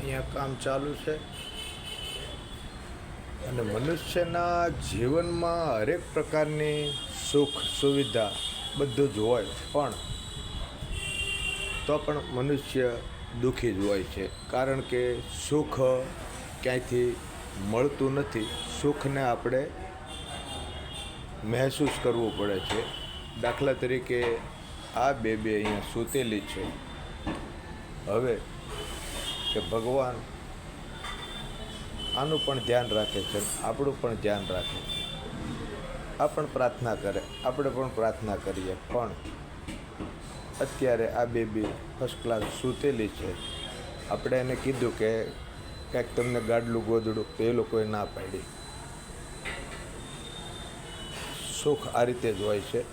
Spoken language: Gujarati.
અહીંયા કામ ચાલુ છે અને મનુષ્યના જીવનમાં હરેક પ્રકારની સુખ સુવિધા બધું જ હોય, પણ તો પણ મનુષ્ય દુઃખી જ હોય છે, કારણ કે સુખ ક્યાંયથી મળતું નથી. સુખને આપણે મહેસૂસ કરવું પડે છે. દાખલા તરીકે આ બેબી અહીંયા સૂતેલી છે. હવે કે ભગવાન આનું પણ ધ્યાન રાખે છે, આપણું પણ ધ્યાન રાખે. આ પણ પ્રાર્થના કરે, આપણે પણ પ્રાર્થના કરીએ, પણ અત્યારે આ બેબી ફર્સ્ટ ક્લાસ સૂતેલી છે. આપણે એને કીધું કે કંઈક તમને ગાડલું ગોદડું, તો એ લોકોએ ના પાડી. સુખ આ રીતે જ હોય છે.